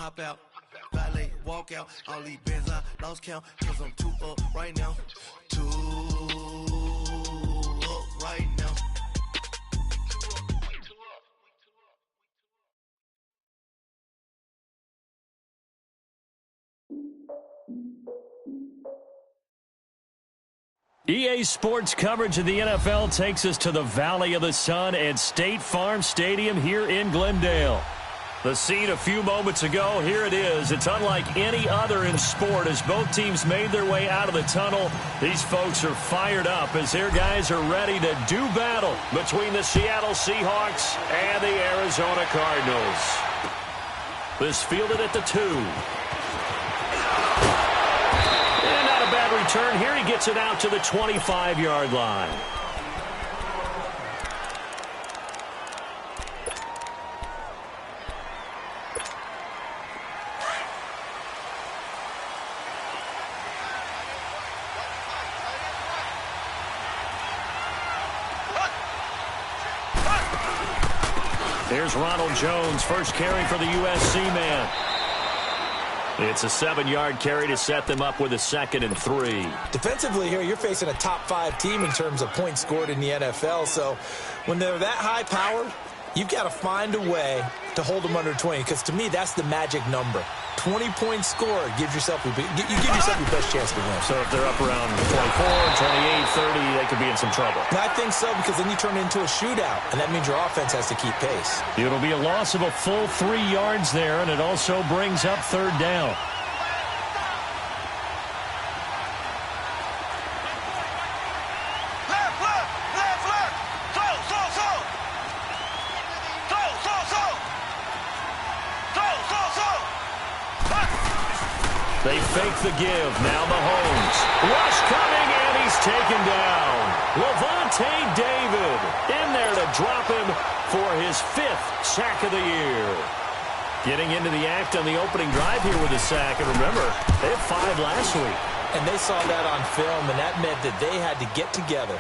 hop out, valet, walk out. All these bands I lost count, cause I'm too up right now. Too up right now. EA Sports coverage of the NFL takes us to the Valley of the Sun at State Farm Stadium here in Glendale. The scene a few moments ago, here it is. It's unlike any other in sport as both teams made their way out of the tunnel. These folks are fired up as their guys are ready to do battle between the Seattle Seahawks and the Arizona Cardinals. This fielded at the 2. And not a bad return. Here he gets it out to the 25-yard line. There's Ronald Jones, first carry for the USC man. It's a 7-yard carry to set them up with a 2nd and 3. Defensively here, you're facing a top-5 team in terms of points scored in the NFL. So when they're that high-powered, you've got to find a way to hold them under 20. Because to me, that's the magic number. 20 points scored gives yourself your best chance to win. So if they're up around 24, 28, 30, they could be in some trouble. I think so, because then you turn it into a shootout, and that means your offense has to keep pace. It'll be a loss of a full 3 yards there, and it also brings up 3rd down. They fake the give. Now Mahomes. Rush coming, and he's taken down. Levante David in there to drop him for his 5th sack of the year. Getting into the act on the opening drive here with a sack. And remember, they had 5 last week. And they saw that on film, and that meant that they had to get together.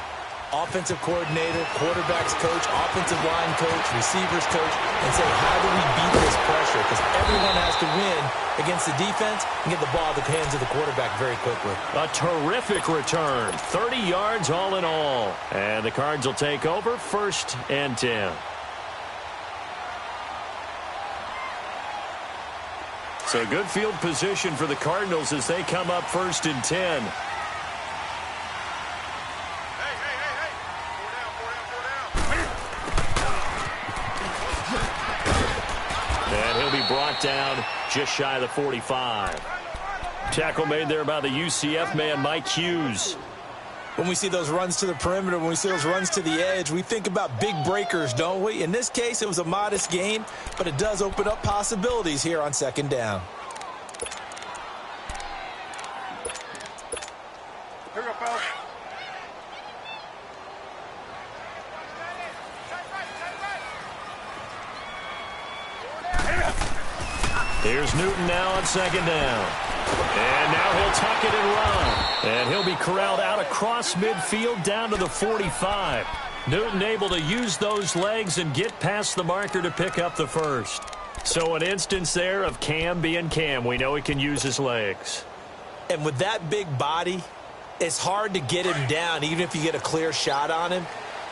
Offensive coordinator, quarterbacks coach, offensive line coach, receivers coach, and say, how do we beat this pressure? Because everyone has to win against the defense and get the ball at the hands of the quarterback very quickly. A terrific return. 30 yards all in all. And the Cards will take over 1st and 10. So good field position for the Cardinals as they come up 1st and 10. And he'll be brought down just shy of the 45. Tackle made there by the UCF man, Mike Hughes. When we see those runs to the perimeter, when we see those runs to the edge, we think about big breakers, don't we? In this case, it was a modest gain, but it does open up possibilities here on 2nd down. Here we go, fellas. Here's Newton now on 2nd down. And now he'll tuck it and run. And he'll be corralled out across midfield down to the 45. Newton able to use those legs and get past the marker to pick up the 1st. So an instance there of Cam being Cam. We know he can use his legs. And with that big body, it's hard to get him down even if you get a clear shot on him.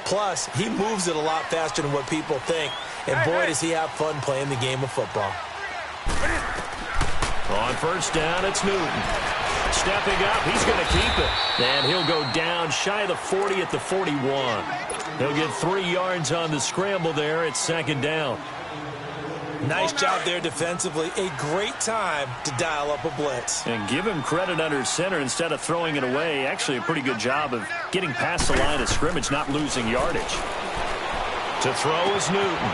Plus, he moves it a lot faster than what people think. And boy, does he have fun playing the game of football. On 1st down, it's Newton. Stepping up, he's going to keep it. And he'll go down shy of the 40 at the 41. He'll get 3 yards on the scramble there at 2nd down. Nice job there defensively. A great time to dial up a blitz. And give him credit under center instead of throwing it away. Actually a pretty good job of getting past the line of scrimmage, not losing yardage. To throw is Newton.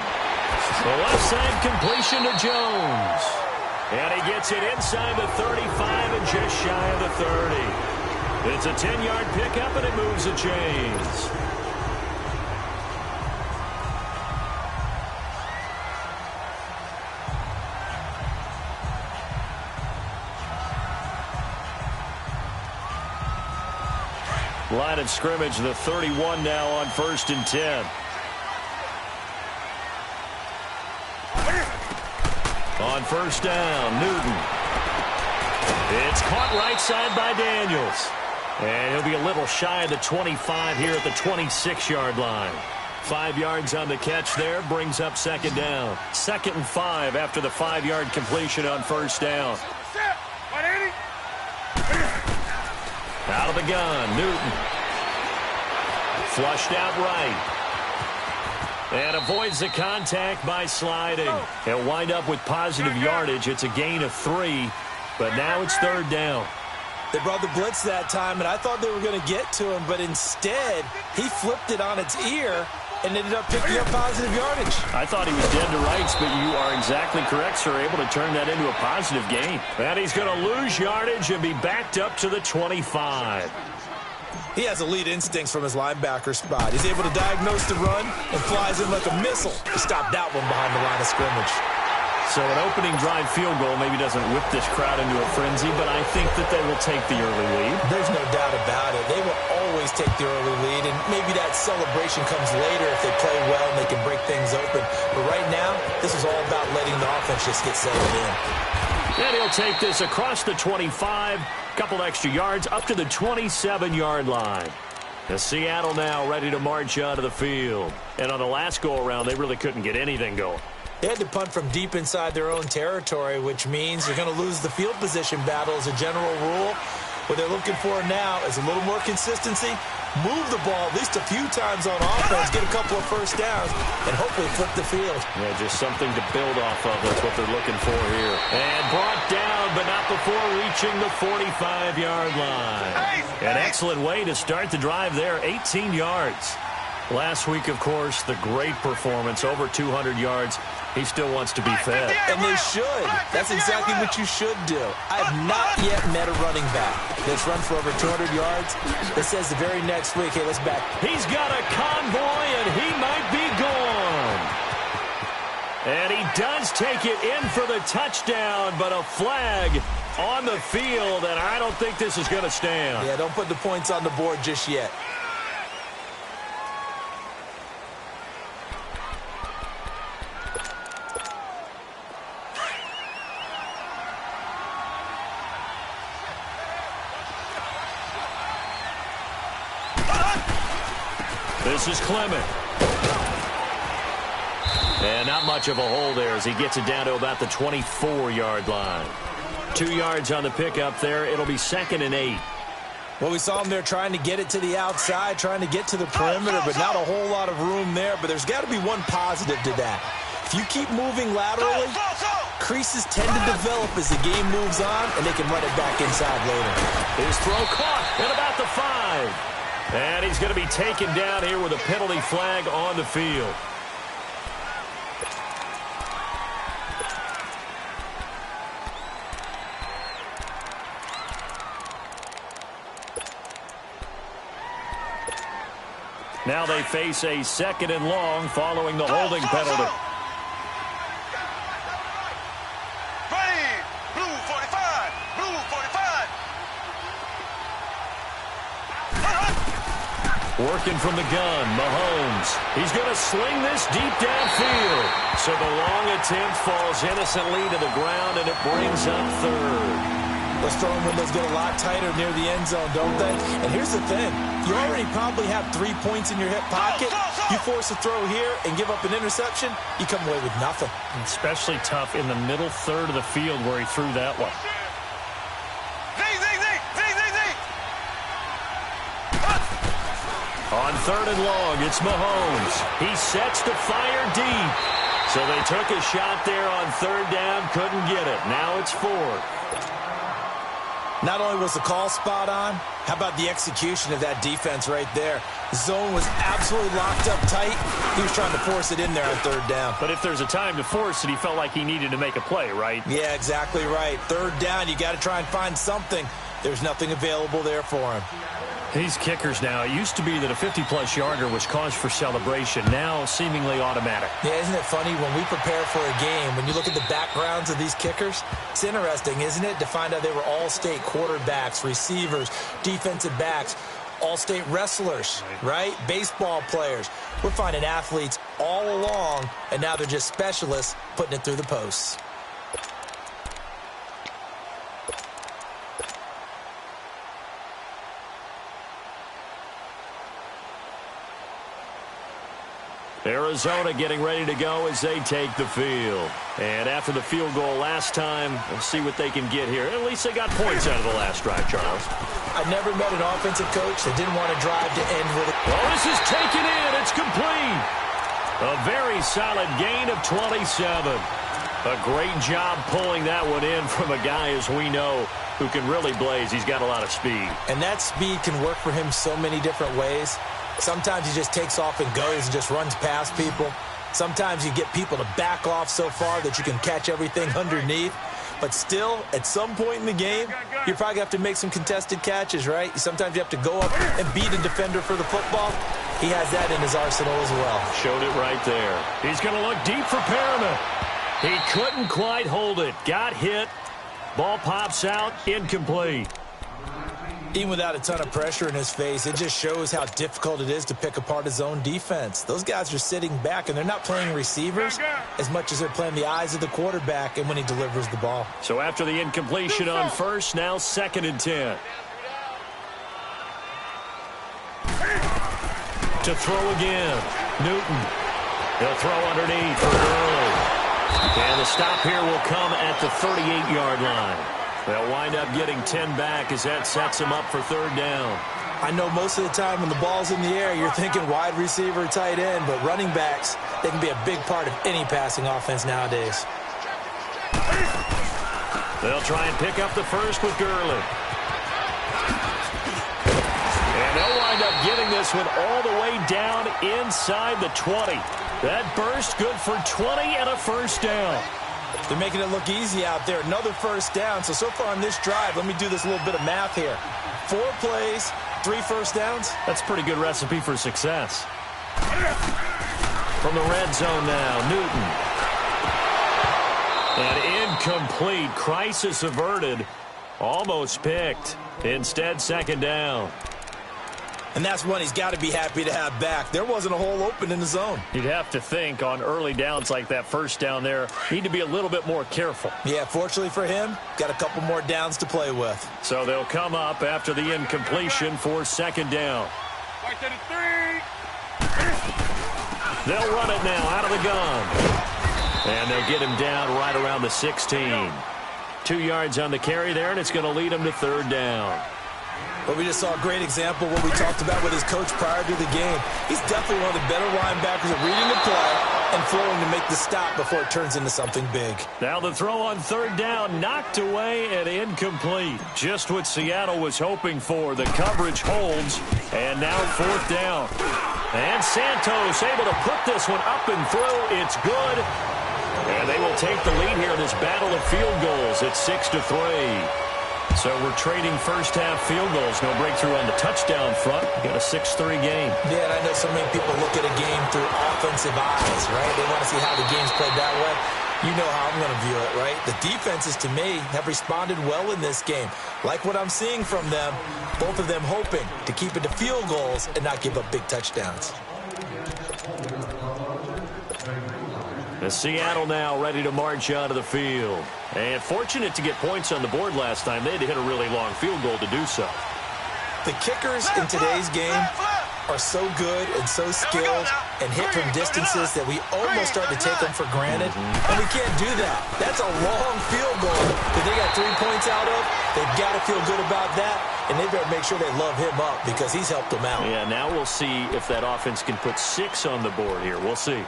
The left side completion to Jones. And he gets it inside the 35 and just shy of the 30. It's a 10-yard pickup, and it moves the chains. Line of scrimmage, the 31 now on 1st and 10. On first down, Newton. It's caught right side by Daniels. And he'll be a little shy of the 25 here at the 26-yard line. 5 yards on the catch there, brings up second down. 2nd and 5 after the 5-yard completion on first down. Out of the gun, Newton. Flushed out right. And avoids the contact by sliding. He'll wind up with positive yardage. It's a gain of 3, but now it's third down. They brought the blitz that time, and I thought they were going to get to him, but instead, he flipped it on its ear and ended up picking up positive yardage. I thought he was dead to rights, but you are exactly correct, sir, able to turn that into a positive gain. And he's going to lose yardage and be backed up to the 25. He has elite instincts from his linebacker spot. He's able to diagnose the run and flies in like a missile to stop that one behind the line of scrimmage. So an opening drive field goal maybe doesn't whip this crowd into a frenzy, but I think that they will take the early lead. There's no doubt about it. They will always take the early lead, and maybe that celebration comes later if they play well and they can break things open. But right now, this is all about letting the offense just get settled in. And he'll take this across the 25, couple extra yards up to the 27-yard line. The Seattle now ready to march onto the field. And on the last go-around, they really couldn't get anything going. They had to punt from deep inside their own territory, which means you're going to lose the field position battle as a general rule. What they're looking for now is a little more consistency, move the ball at least a few times on offense, get a couple of first downs, and hopefully flip the field. Yeah, just something to build off of. That's what they're looking for here. And brought down, but not before reaching the 45-yard line. An excellent way to start the drive there, 18 yards. Last week, of course, the great performance, over 200 yards. He still wants to be fed. And they should. That's exactly what you should do. I have not yet met a running back that's run for over 200 yards that says the very next week, hey, let's back. He's got a convoy, and he might be gone. And he does take it in for the touchdown, but a flag on the field, and I don't think this is going to stand. Yeah, don't put the points on the board just yet. This is Clement. And not much of a hole there as he gets it down to about the 24-yard line. 2 yards on the pickup there. It'll be 2nd and 8. Well, we saw him there trying to get it to the outside, trying to get to the perimeter, but not a whole lot of room there. But there's got to be one positive to that. If you keep moving laterally, creases tend to develop as the game moves on, and they can run it back inside later. His throw caught at about the 5. And he's going to be taken down here with a penalty flag on the field. Now they face a 2nd and long following the holding penalty. Working from the gun, Mahomes. He's going to sling this deep downfield. So the long attempt falls innocently to the ground, and it brings up 3rd. Those throwing windows get a lot tighter near the end zone, don't they? And here's the thing. You already probably have 3 points in your hip pocket. You force a throw here and give up an interception, you come away with nothing. Especially tough in the middle third of the field where he threw that one. On 3rd and long, it's Mahomes. He sets to fire deep. So they took a shot there on 3rd down, couldn't get it. Now it's 4th. Not only was the call spot on, how about the execution of that defense right there? The zone was absolutely locked up tight. He was trying to force it in there on 3rd down. But if there's a time to force it, he felt like he needed to make a play, right? Yeah, exactly right. 3rd down, you got to try and find something. There's nothing available there for him. These kickers now, it used to be that a 50-plus yarder was cause for celebration. Now, seemingly automatic. Yeah, isn't it funny when we prepare for a game, when you look at the backgrounds of these kickers, it's interesting, isn't it, to find out they were all-state quarterbacks, receivers, defensive backs, all-state wrestlers, right? Baseball players. We're finding athletes all along, and now they're just specialists putting it through the posts. Arizona getting ready to go as they take the field. And after the field goal last time, we'll see what they can get here. At least they got points out of the last drive, Charles. I never met an offensive coach that didn't want to drive to end with it. Oh, this is taken in. It's complete. A very solid gain of 27. A great job pulling that one in from a guy, as we know, who can really blaze. He's got a lot of speed. And that speed can work for him so many different ways. Sometimes he just takes off and goes and just runs past people. Sometimes you get people to back off so far that you can catch everything underneath. But still, at some point in the game, you probably have to make some contested catches, right? Sometimes you have to go up and beat a defender for the football. He has that in his arsenal as well. Showed it right there. He's going to look deep for Perriman. He couldn't quite hold it. Got hit. Ball pops out. Incomplete. Even without a ton of pressure in his face, it just shows how difficult it is to pick apart his own defense. Those guys are sitting back, and they're not playing receivers as much as they're playing the eyes of the quarterback and when he delivers the ball. So after the incompletion on first, now 2nd and 10. To throw again. Newton. He'll throw underneath for Gurley. And the stop here will come at the 38-yard line. They'll wind up getting 10 back as that sets them up for 3rd down. I know most of the time when the ball's in the air, you're thinking wide receiver, tight end, but running backs, they can be a big part of any passing offense nowadays. They'll try and pick up the first with Gurley. And they'll wind up getting this one all the way down inside the 20. That burst good for 20 and a 1st down. They're making it look easy out there. Another 1st down. So far on this drive, let me do this little bit of math here. 4 plays, 3 1st downs. That's a pretty good recipe for success. From the red zone now, Newton. And incomplete. Crisis averted. Almost picked. Instead, 2nd down. And that's one he's got to be happy to have back. There wasn't a hole open in the zone. You'd have to think on early downs like that 1st down there, need to be a little bit more careful. Yeah, fortunately for him, got a couple more downs to play with. So they'll come up after the incompletion for 2nd down. They'll run it now out of the gun. And they'll get him down right around the 16. 2 yards on the carry there, and it's going to lead him to 3rd down. But we just saw a great example of what we talked about with his coach prior to the game. He's definitely one of the better linebackers at reading the play and flowing to make the stop before it turns into something big. Now the throw on 3rd down, knocked away and incomplete. Just what Seattle was hoping for. The coverage holds, and now 4th down. And Santos able to put this one up and through. It's good. And they will take the lead here in this battle of field goals at 6-3. So we're trading 1st half field goals. No breakthrough on the touchdown front. We got a 6-3 game. Yeah, and I know so many people look at a game through offensive eyes, right? They want to see how the game's played that way. You know how I'm going to view it, right? The defenses, to me, have responded well in this game. Like what I'm seeing from them, both of them hoping to keep it to field goals and not give up big touchdowns. The Seattle now ready to march onto the field. And fortunate to get points on the board last time. They had to hit a really long field goal to do so. The kickers in today's game are so good and so skilled and hit from distances that we almost start to take them for granted. And we can't do that. That's a long field goal that they got 3 points out of. They've got to feel good about that. And they better make sure they love him up because he's helped them out. Yeah, now we'll see if that offense can put 6 on the board here. We'll see.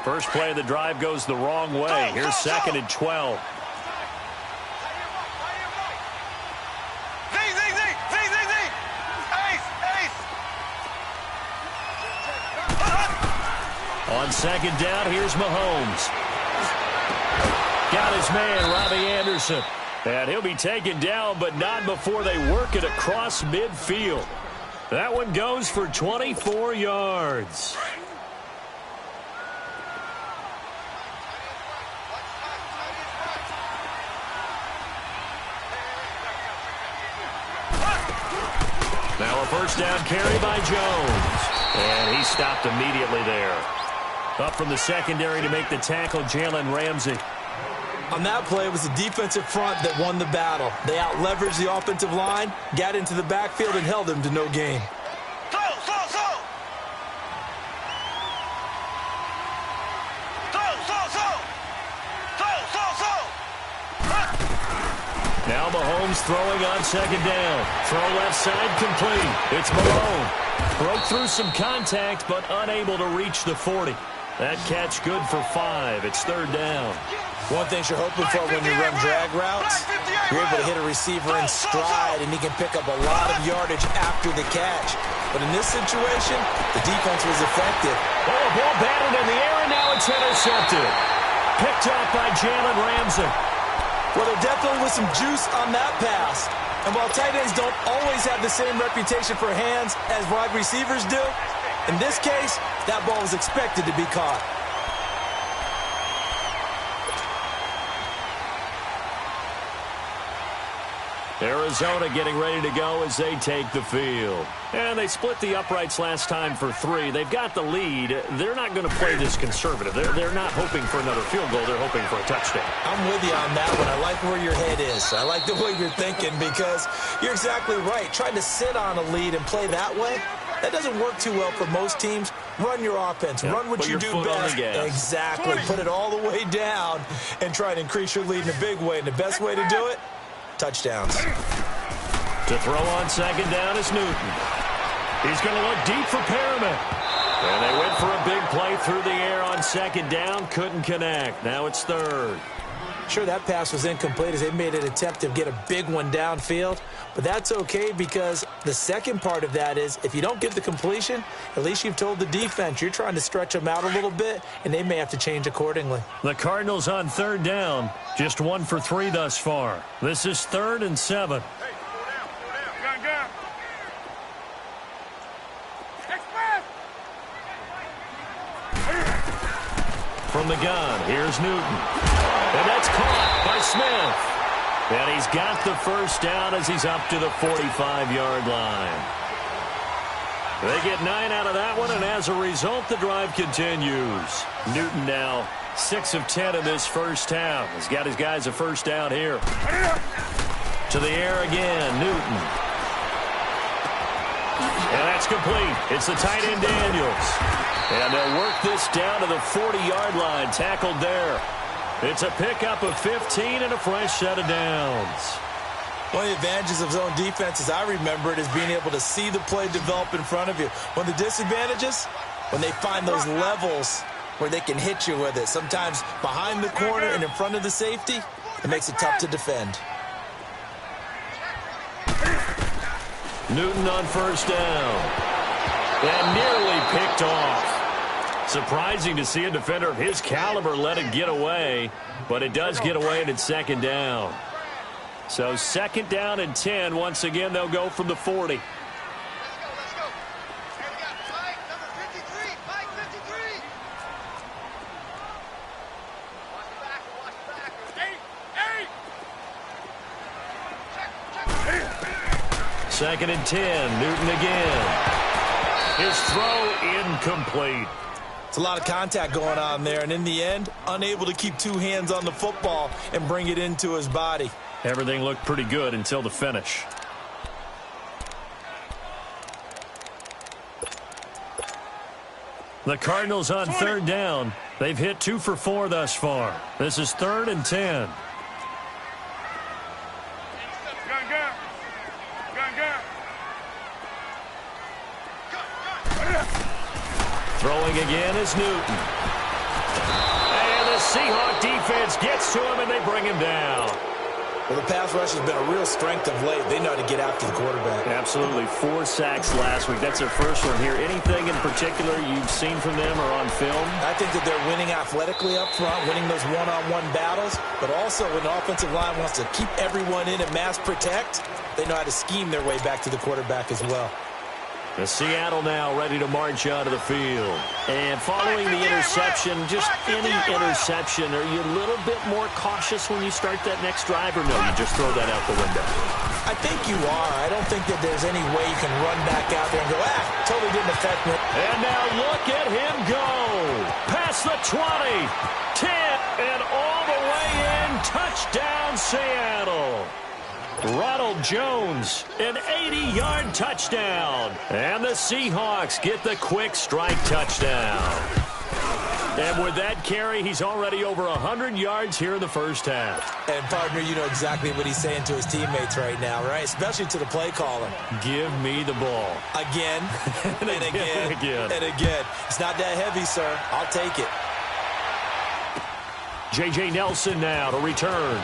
First play of the drive goes the wrong way. Here's 2nd and 12. On 2nd down, here's Mahomes. Got his man, Robbie Anderson. And he'll be taken down, but not before they work it across midfield. That one goes for 24 yards. Now a 1st down carry by Jones. And he stopped immediately there. Up from the secondary to make the tackle, Jalen Ramsey. On that play, it was the defensive front that won the battle. They out-leveraged the offensive line, got into the backfield, and held them to no gain. Now Mahomes throwing on second down. Throw left side complete. It's Malone. Broke through some contact, but unable to reach the 40. That catch good for 5. It's third down. One thing you're hoping for when you run drag routes, you're able to hit a receiver in stride, and he can pick up a lot of yardage after the catch. But in this situation, the defense was effective. Oh, ball batted in the air, and now it's intercepted. Picked up by Jalen Ramsey. Well, there definitely was some juice on that pass. And while tight ends don't always have the same reputation for hands as wide receivers do, in this case, that ball was expected to be caught. Arizona getting ready to go as they take the field. And they split the uprights last time for 3. They've got the lead. They're not going to play this conservative. They're not hoping for another field goal. They're hoping for a touchdown. I'm with you on that one. I like where your head is. I like the way you're thinking because you're exactly right. Trying to sit on a lead and play that way, that doesn't work too well for most teams. Run your offense. Run what you do best. Exactly. Put it all the way down and try to increase your lead in a big way. And the best way to do it, touchdowns. To throw on second down is Newton. He's going to look deep for Perriman. And they went for a big play through the air on second down. Couldn't connect. Now it's third. Sure, that pass was incomplete as they made an attempt to get a big one downfield. But that's okay because the second part of that is if you don't get the completion, at least you've told the defense you're trying to stretch them out a little bit, and they may have to change accordingly. The Cardinals on third down. Just 1 for 3 thus far. This is 3rd and 7. From the gun, here's Newton. And that's caught by Smith. And he's got the first down as he's up to the 45-yard line. They get 9 out of that one, and as a result, the drive continues. Newton now 6 of 10 in this first half. He's got his guys a first down here. To the air again, Newton. And that's complete. It's the tight end Daniels. And they'll work this down to the 40-yard line, tackled there. It's a pickup of 15 and a fresh set of downs. One of the advantages of zone defense, as I remember it, is being able to see the play develop in front of you. One of the disadvantages, when they find those levels where they can hit you with it. Sometimes behind the corner and in front of the safety, it makes it tough to defend. Newton on first down. And nearly picked off. Surprising to see a defender of his caliber let it get away, but it does get away and it's second down. So second down and 10. Once again, they'll go from the 40. Second and 10. Newton again. His throw incomplete. It's a lot of contact going on there, and in the end, unable to keep 2 hands on the football and bring it into his body. Everything looked pretty good until the finish. The Cardinals on third down. They've hit 2 for 4 thus far. This is 3rd and 10. Throwing again is Newton. And the Seahawk defense gets to him, and they bring him down. Well, the pass rush has been a real strength of late. They know how to get after the quarterback. Absolutely. 4 sacks last week. That's their first one here. Anything in particular you've seen from them or on film? I think that they're winning athletically up front, winning those one-on-one battles, but also when the offensive line wants to keep everyone in and mass protect, they know how to scheme their way back to the quarterback as well. The Seattle now ready to march onto the field. And following the interception, just any interception, are you a little bit more cautious when you start that next drive, or no, you just throw that out the window? I think you are. I don't think that there's any way you can run back out there and go, totally didn't affect me. And now look at him go. Past the 20, 10, and all the way in. Touchdown, Seattle. Ronald Jones, an 80-yard touchdown. And the Seahawks get the quick strike touchdown. And with that carry, he's already over 100 yards here in the first half. And, partner, you know exactly what he's saying to his teammates right now, right? Especially to the play caller. Give me the ball. Again, and again, and again. It's not that heavy, sir. I'll take it. J.J. Nelson now to return.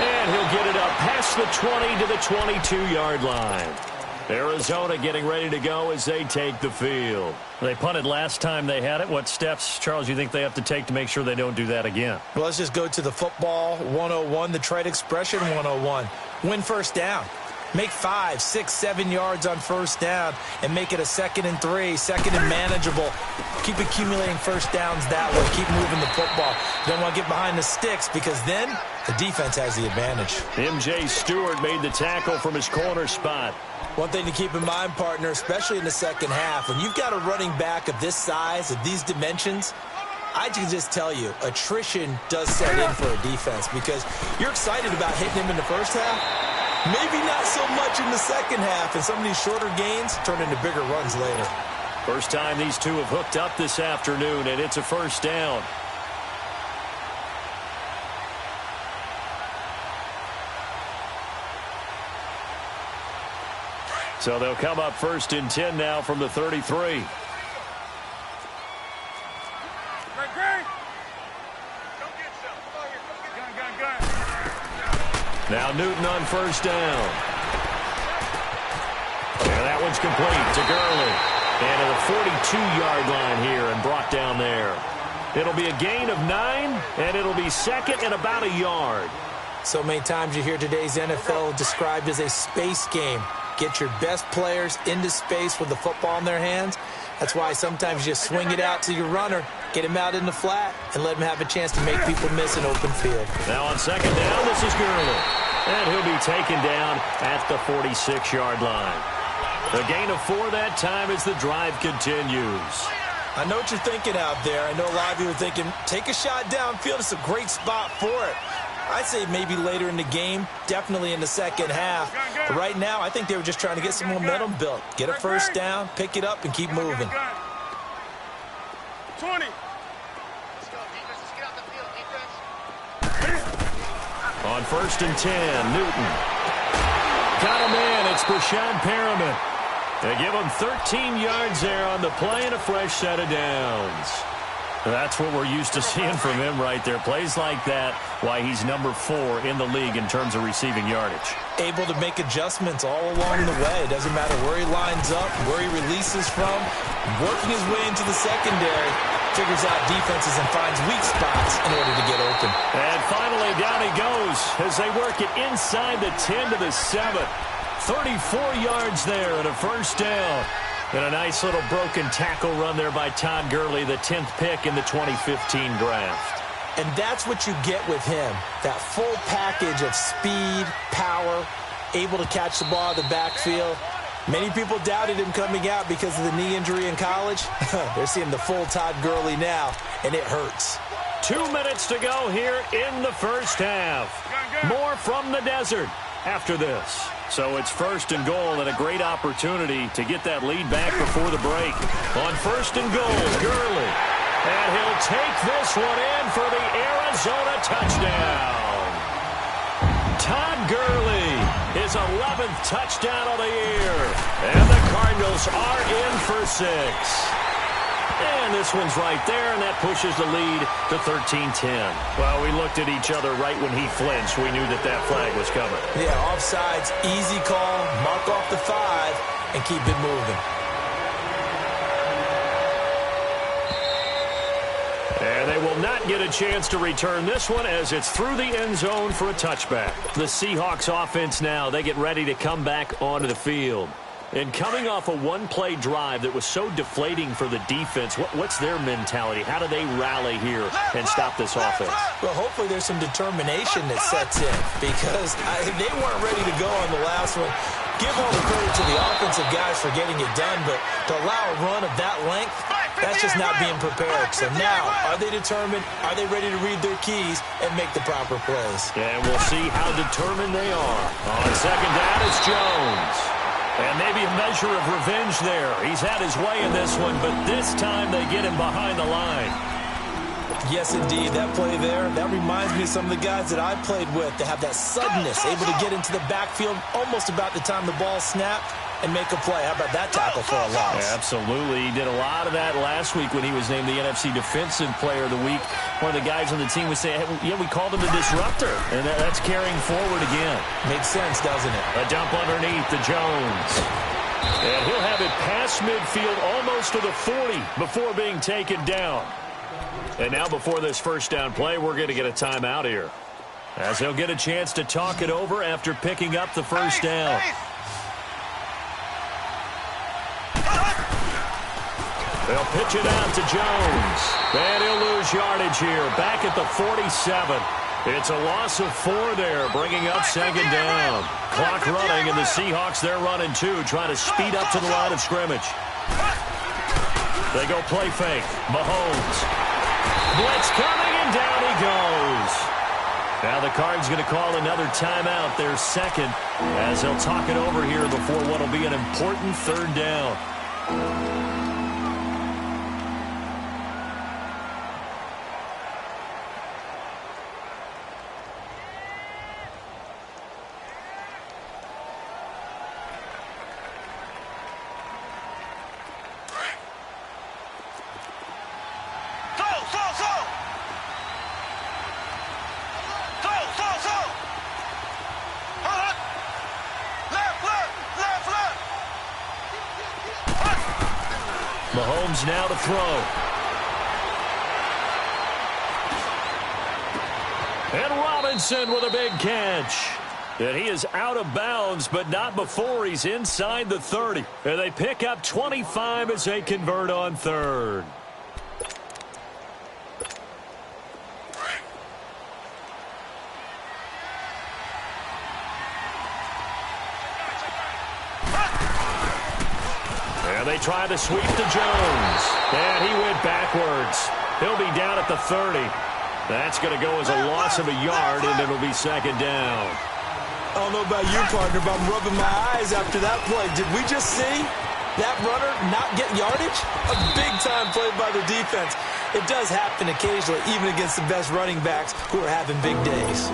And he'll get it up past the 20 to the 22-yard line. Arizona getting ready to go as they take the field. They punted last time they had it. What steps, Charles, you think they have to take to make sure they don't do that again? Well, let's just go to the football 101, the trade expression 101. Win first down. Make 5, 6, 7 yards on first down and make it a 2nd and 3, 2nd and manageable. Keep accumulating first downs that way. Keep moving the football. You don't want to get behind the sticks because then the defense has the advantage. M.J. Stewart made the tackle from his corner spot. One thing to keep in mind, partner, especially in the second half, when you've got a running back of this size, of these dimensions, I can just tell you, attrition does set in for a defense because you're excited about hitting him in the first half. Maybe not so much in the second half, and some of these shorter gains turn into bigger runs later. First time these two have hooked up this afternoon, and it's a first down. So they'll come up 1st and 10 now from the 33. Now Newton on first down. And that one's complete to Gurley. And to the 42-yard line here and brought down there. It'll be a gain of 9, and it'll be 2nd and about a yard. So many times you hear today's NFL described as a space game. Get your best players into space with the football in their hands. That's why sometimes you just swing it out to your runner, get him out in the flat, and let him have a chance to make people miss an open field. Now on 2nd down, this is Gurley. And he'll be taken down at the 46-yard line. A gain of 4 that time as the drive continues. I know what you're thinking out there. I know a lot of you are thinking, take a shot downfield. It's a great spot for it. I'd say maybe later in the game, definitely in the second half. But right now, I think they were just trying to get some momentum built. Get a first down, pick it up, and keep moving. 20. Let's go, defense. Let's get out the field, defense. On 1st and 10, Newton. Got him in. It's Brashad Perriman. They give him 13 yards there on the play and a fresh set of downs. That's what we're used to seeing from him right there. Plays like that, why he's number 4 in the league in terms of receiving yardage. Able to make adjustments all along the way. Doesn't matter where he lines up, where he releases from. Working his way into the secondary. Figures out defenses and finds weak spots in order to get open. And finally, down he goes as they work it inside the 10 to the 7. 34 yards there and a first down. And a nice little broken tackle run there by Todd Gurley, the 10th pick in the 2015 draft. And that's what you get with him. That full package of speed, power, able to catch the ball in the backfield. Many people doubted him coming out because of the knee injury in college. They're seeing the full Todd Gurley now, and it hurts. 2 minutes to go here in the first half. More from the desert after this. So it's 1st and goal and a great opportunity to get that lead back before the break. On 1st and goal, Gurley. And he'll take this one in for the Arizona touchdown. Todd Gurley, his 11th touchdown of the year. And the Cardinals are in for 6. And this one's right there, and that pushes the lead to 13-10. Well, we looked at each other right when he flinched. We knew that that flag was coming. Yeah, offsides, easy call, mark off the 5, and keep it moving. And they will not get a chance to return this one as it's through the end zone for a touchback. The Seahawks offense now, they get ready to come back onto the field. And coming off a one-play drive that was so deflating for the defense, what's their mentality? How do they rally here and stop this offense? Well, hopefully there's some determination that sets in because they weren't ready to go on the last one. Give all the credit to the offensive guys for getting it done, but to allow a run of that length, that's just not being prepared. So now, are they determined? Are they ready to read their keys and make the proper plays? And we'll see how determined they are. On 2nd down, it's Jones. And maybe a measure of revenge there. He's had his way in this one, but this time they get him behind the line. Yes, indeed. That play there, that reminds me of some of the guys that I played with that have that suddenness, able to get into the backfield almost about the time the ball snapped and make a play. How about that tackle for a loss? Yeah, absolutely. He did a lot of that last week when he was named the NFC Defensive Player of the Week. One of the guys on the team was saying, hey, yeah, we called him the disruptor, and that's carrying forward again. Makes sense, doesn't it? A dump underneath to Jones. And he'll have it past midfield almost to the 40 before being taken down. And now before this first down play, we're going to get a timeout here, as they'll get a chance to talk it over after picking up the first down. They'll pitch it out to Jones. And he'll lose yardage here, back at the 47. It's a loss of 4 there, bringing up second down. Clock running, and the Seahawks, they're running too, trying to speed up to the line of scrimmage. They go play fake. Mahomes. Blitz coming, and down he goes. Now the Cards going to call another timeout, their second, as they'll talk it over here before what will be an important third down. Mahomes now to throw. And Robinson with a big catch. And he is out of bounds, but not before he's inside the 30. And they pick up 25 as they convert on third. They try to sweep to Jones. And he went backwards. He'll be down at the 30. That's going to go as a loss of a yard, and it'll be second down. I don't know about you, partner, but I'm rubbing my eyes after that play. Did we just see that runner not get yardage? A big-time play by the defense. It does happen occasionally, even against the best running backs who are having big days.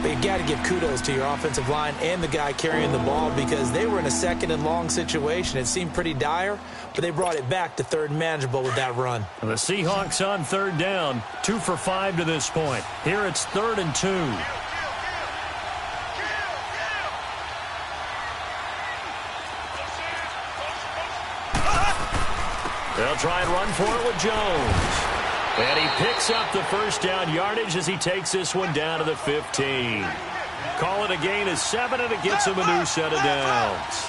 But you got to give kudos to your offensive line and the guy carrying the ball, because they were in a second and long situation. It seemed pretty dire, but they brought it back to third and manageable with that run. The Seahawks on third down, 2 for 5 to this point. Here it's 3rd and 2. They'll try and run for it with Jones. And he picks up the first down yardage as he takes this one down to the 15. Call it a gain of 7, and it gets him a new set of downs.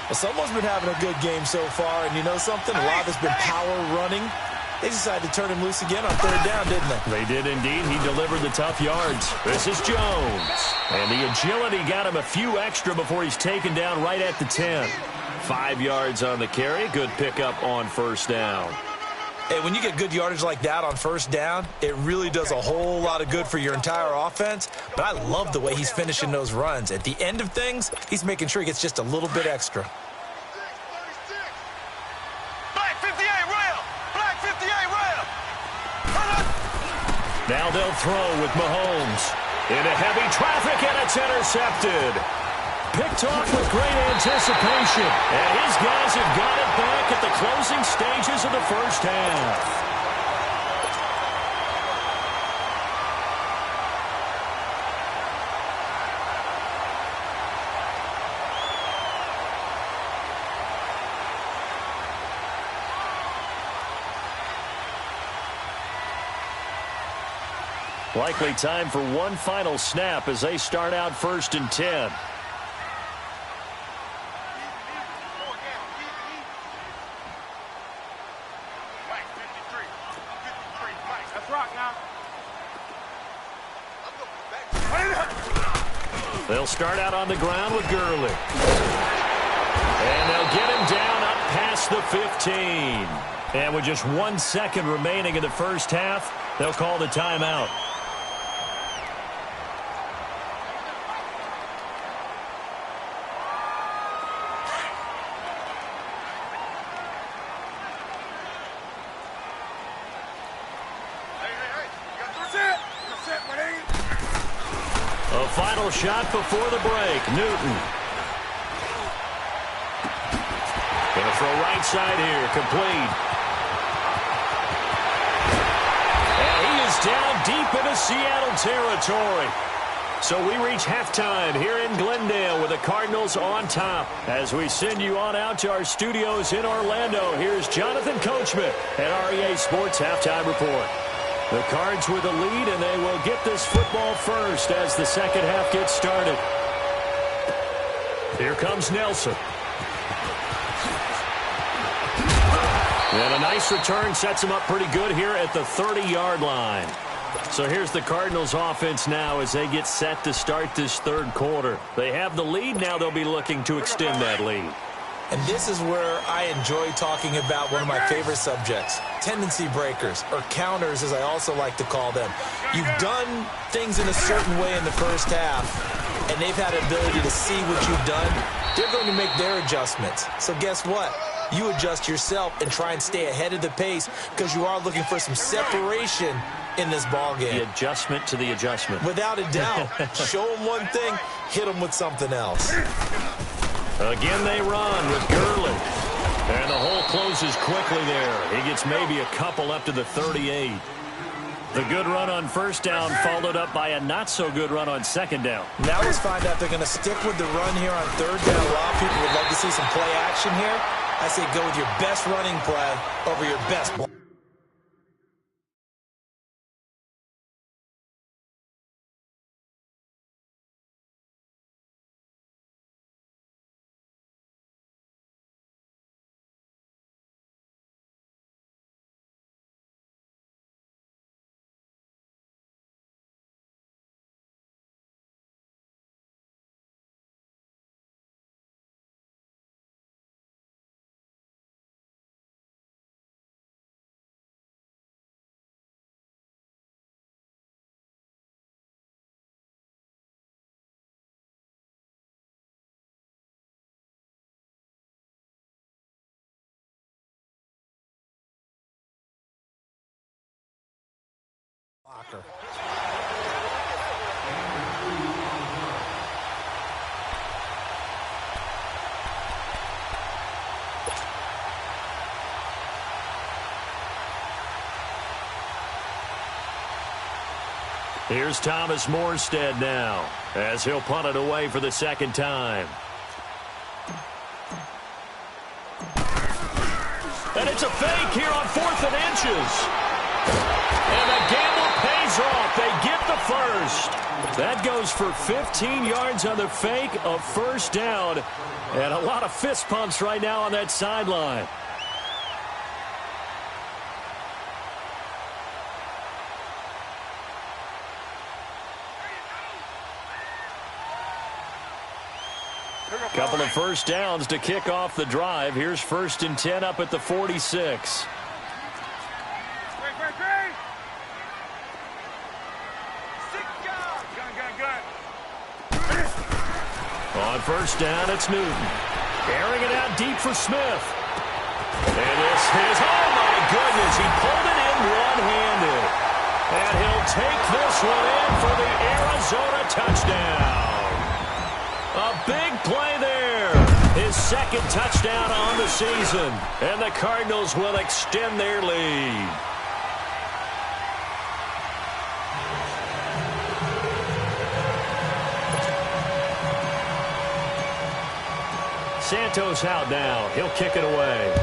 Well, someone's been having a good game so far, and you know something? A lot of it's been power running. They decided to turn him loose again on third down, didn't they? They did indeed. He delivered the tough yards. This is Jones. And the agility got him a few extra before he's taken down right at the 10. 5 yards on the carry. Good pickup on first down. Hey, when you get good yardage like that on first down, it really does a whole lot of good for your entire offense. But I love the way he's finishing those runs. At the end of things, he's making sure he gets just a little bit extra. Black 58 rail! Black 58 rail! Now they'll throw with Mahomes. Into heavy traffic, and it's intercepted. Picked off with great anticipation. And his guys have got it back at the closing stages of the first half. Likely time for one final snap as they start out 1st and 10. They'll start out on the ground with Gurley. And they'll get him down up past the 15. And with just 1 second remaining in the first half, they'll call the timeout. final shot before the break. Newton. Going to throw right side here. Complete. And he is down deep into Seattle territory. So we reach halftime here in Glendale with the Cardinals on top. As we send you on out to our studios in Orlando, here's Jonathan Coachman at REA Sports Halftime Report. The Cards with the lead, and they will get this football first as the second half gets started. Here comes Nelson. And a nice return sets him up pretty good here at the 30-yard line. So here's the Cardinals offense now as they get set to start this third quarter. They have the lead. Now they'll be looking to extend that lead. And this is where I enjoy talking about one of my favorite subjects, tendency breakers, or counters as I also like to call them. You've done things in a certain way in the first half, and they've had the ability to see what you've done. They're going to make their adjustments. So guess what? You adjust yourself and try and stay ahead of the pace because you are looking for some separation in this ball game. The adjustment to the adjustment. Without a doubt. Show them one thing, hit them with something else. Again they run with Gurley. And the hole closes quickly there. He gets maybe a couple up to the 38. The good run on first down followed up by a not-so-good run on second down. Now let's find out if they're going to stick with the run here on third down. A lot of people would love to see some play action here. I say go with your best running play over your best ball. Here's Thomas Morstead now as he'll punt it away for the second time. And it's a fake here on 4th and inches. And the gamble pays off. They get the first. That goes for 15 yards on the fake, a first down. And a lot of fist pumps right now on that sideline. Couple of first downs to kick off the drive. Here's 1st and 10 up at the 46. On first down, it's Newton. Airing it out deep for Smith. And this is, oh my goodness, he pulled it in one-handed. And he'll take this one in for the Arizona touchdown. A big play there. His second touchdown on the season. And the Cardinals will extend their lead. Santos out now. He'll kick it away.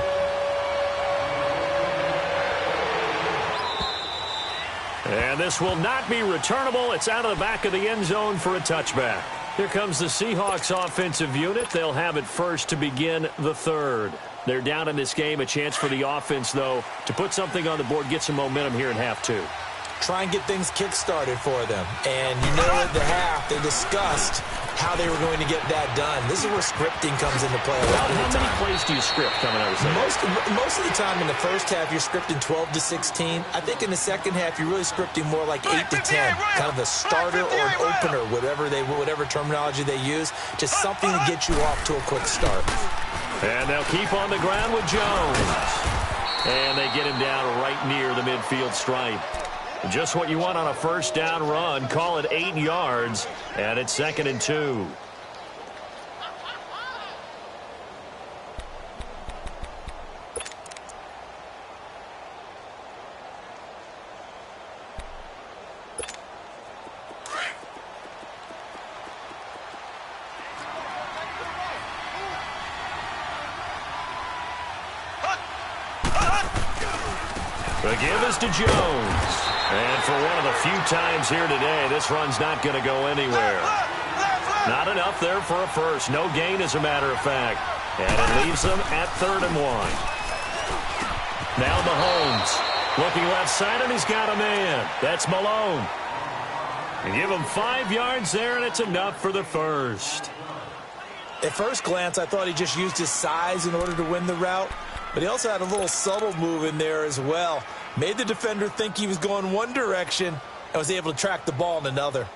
And this will not be returnable. It's out of the back of the end zone for a touchback. Here comes the Seahawks offensive unit. They'll have it first to begin the third. They're down in this game. A chance for the offense, though, to put something on the board, get some momentum here in half two. Try and get things kick-started for them. And you know at the half, they discussed how they were going to get that done. This is where scripting comes into play a lot of the time. How many plays do you script coming out of the second? Most of the time in the first half, you're scripting 12 to 16. I think in the second half, you're really scripting more like 8 to 10. Kind of a starter or an opener, whatever terminology they use. Just something to get you off to a quick start. And they'll keep on the ground with Jones. And they get him down right near the midfield stripe. Just what you want on a first down run. Call it 8 yards, and it's 2nd and 2. The give is to Jones. And for one of the few times here today, this run's not going to go anywhere. Not enough there for a first. No gain, as a matter of fact. And it leaves them at 3rd and 1. Now Mahomes looking left side, and he's got a man. That's Malone. And give him 5 yards there, and it's enough for the first. At first glance, I thought he just used his size in order to win the route. But he also had a little subtle move in there as well. Made the defender think he was going one direction and was able to track the ball in another.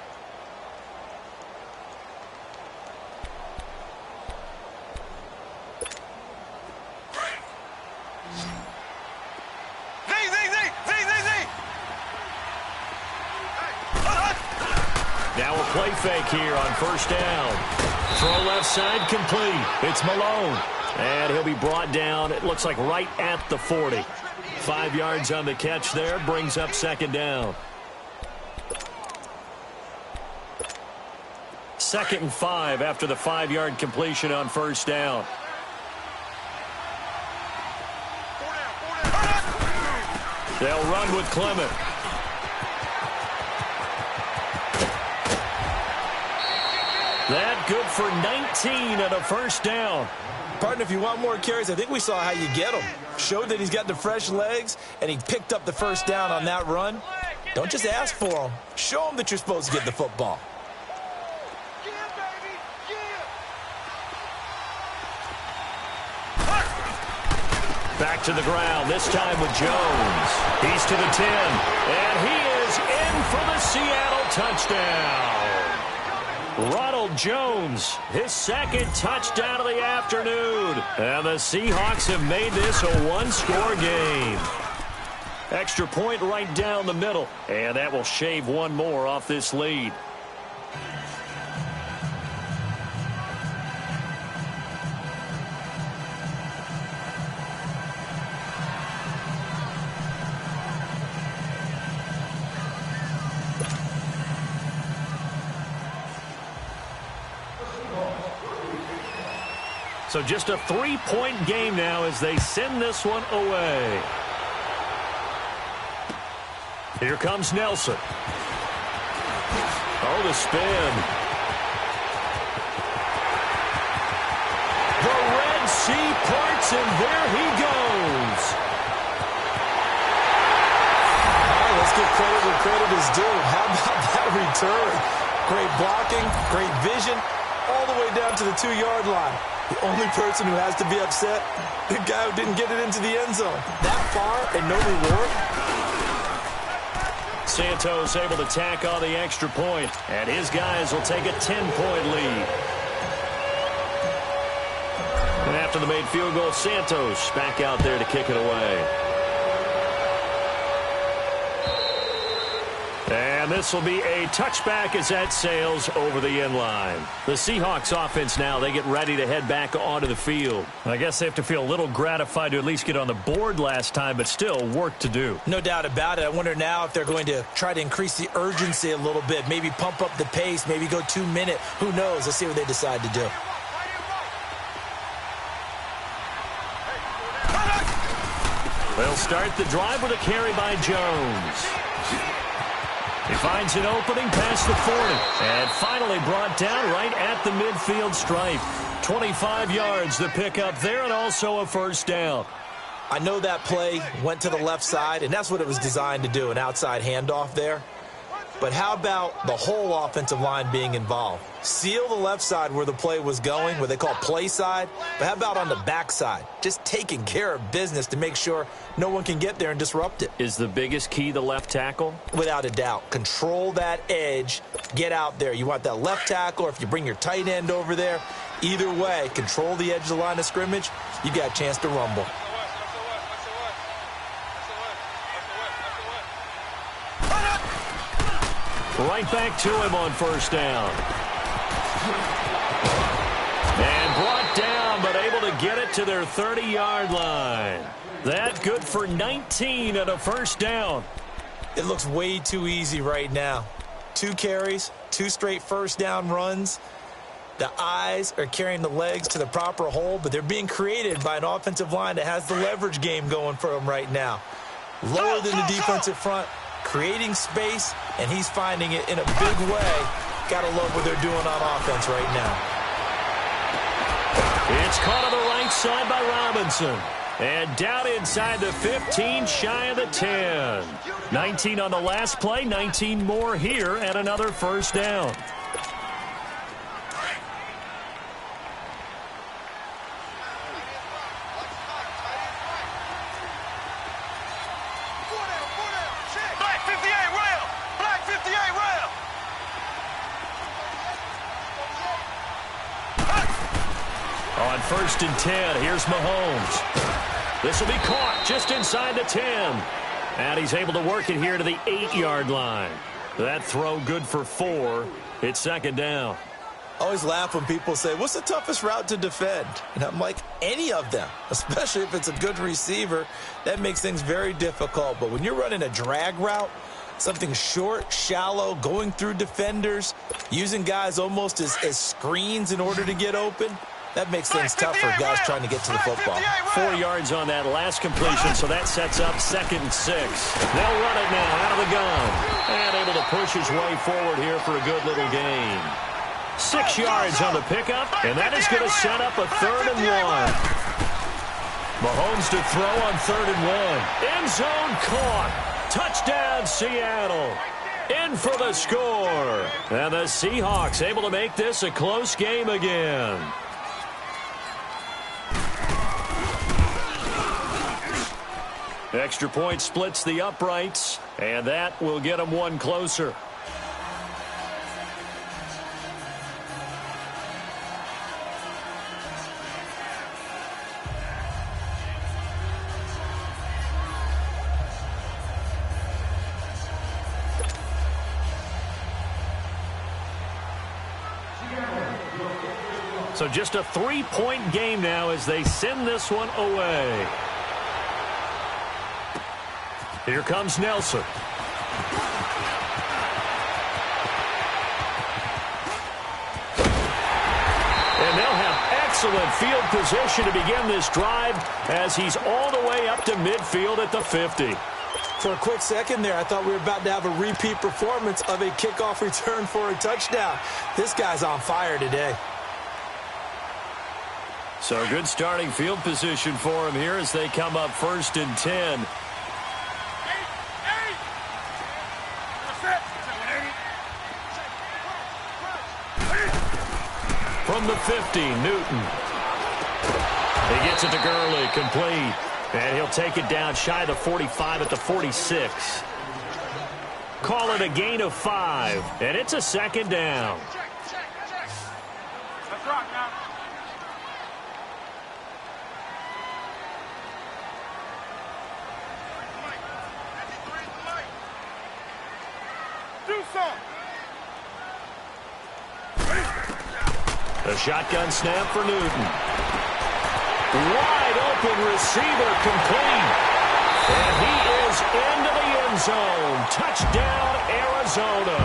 Now a play fake here on first down. Throw left side complete. It's Malone. And he'll be brought down, it looks like right at the 40. 5 yards on the catch there, brings up 2nd down. 2nd and 5 after the 5-yard completion on first down. They'll run with Clement. That good for 19 and a first down. Partner, if you want more carries, I think we saw how you get him. Showed that he's got the fresh legs, and he picked up the first down on that run. Don't just ask for him. Show him that you're supposed to get the football. Back to the ground, this time with Jones. He's to the 10, and he is in for the Seattle touchdown. Ronald Jones, his 2nd touchdown of the afternoon. And the Seahawks have made this a 1-score game. Extra point right down the middle, and that will shave one more off this lead. So just a 3-point game now as they send this one away. Here comes Nelson. Oh, the spin. The Red Sea parts, and there he goes. All right, let's give credit where credit is due. How about that return? Great blocking, great vision, all the way down to the 2-yard line. The only person who has to be upset, the guy who didn't get it into the end zone. That far and no reward. Santos able to tack on the extra point, and his guys will take a 10-point lead. And after the made field goal, Santos back out there to kick it away. And this will be a touchback as that sails over the end line. The Seahawks offense now, they get ready to head back onto the field. I guess they have to feel a little gratified to at least get on the board last time, but still work to do. No doubt about it. I wonder now if they're going to try to increase the urgency a little bit, maybe pump up the pace, maybe go 2-minute. Who knows? Let's see what they decide to do. They'll start the drive with a carry by Jones. He finds an opening past the 40. And finally brought down right at the midfield stripe. 25 yards the pickup there, and also a first down. I know that play went to the left side, and that's what it was designed to do, an outside handoff there. But how about the whole offensive line being involved? Seal the left side where the play was going, what they call play side. But how about on the back side? Just taking care of business to make sure no one can get there and disrupt it. Is the biggest key the left tackle? Without a doubt. Control that edge. Get out there. You want that left tackle, or if you bring your tight end over there, either way, control the edge of the line of scrimmage. You got a chance to rumble. Right back to him on first down. And brought down, but able to get it to their 30-yard line. That good for 19 and a first down. It looks way too easy right now. 2 carries, 2 straight first down runs. The eyes are carrying the legs to the proper hole, but they're being created by an offensive line that has the leverage game going for them right now. Lower than the defensive front, creating space, and he's finding it in a big way. Gotta love what they're doing on offense right now. It's caught on the right side by Robinson. And down inside the 15, shy of the 10. 19 on the last play, 19 more here, and another first down. Black 58 rail! Black 58 rail! On first and 10, here's Mahomes. This will be caught just inside the 10. And he's able to work it here to the 8-yard line. That throw good for 4. It's second down. I always laugh when people say, what's the toughest route to defend? And I'm like, any of them, especially if it's a good receiver. That makes things very difficult. But when you're running a drag route, something short, shallow, going through defenders, using guys almost as screens in order to get open, that makes things tough for guys trying to get to the football. 4 yards on that last completion, so that sets up second and 6. They'll run it now out of the gun. And able to push his way forward here for a good little gain. 6 yards on the pickup, and that is going to set up a 3rd and 1. Mahomes to throw on 3rd and 1. End zone caught. Touchdown, Seattle. In for the score. And the Seahawks able to make this a close game again. Extra point splits the uprights, and that will get them one closer. So just a 3-point game now as they send this one away. Here comes Nelson. And they'll have excellent field position to begin this drive as he's all the way up to midfield at the 50. For a quick second there, I thought we were about to have a repeat performance of a kickoff return for a touchdown. This guy's on fire today. So good starting field position for him here as they come up 1st and 10. From the 50, Newton. He gets it to Gurley, complete. And he'll take it down shy of the 45 at the 46. Call it a gain of 5, and it's a second down. Let's rock now. Do something. The shotgun snap for Newton. Wide open receiver, complete. And he is into the end zone. Touchdown, Arizona.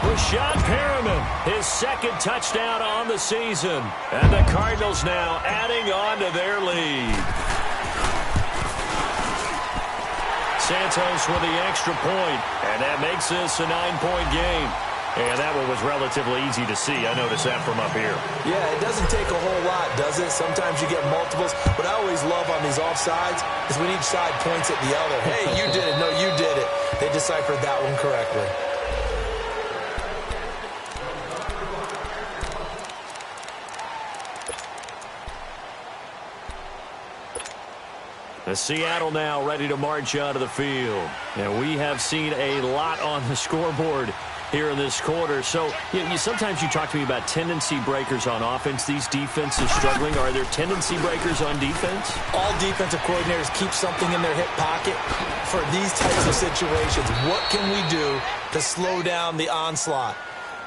Rashad Perriman, his second touchdown on the season. And the Cardinals now adding on to their lead. Santos with the extra point, and that makes this a 9-point game. And that one was relatively easy to see. I noticed that from up here. Yeah, it doesn't take a whole lot, does it? Sometimes you get multiples. What I always love on these offsides is when each side points at the other. Hey, you did it. No, you did it. They deciphered that one correctly. The Seattle now ready to march out of the field. And we have seen a lot on the scoreboard here in this quarter. So sometimes you talk to me about tendency breakers on offense. These defenses struggling. Are there tendency breakers on defense? All defensive coordinators keep something in their hip pocket for these types of situations. What can we do to slow down the onslaught?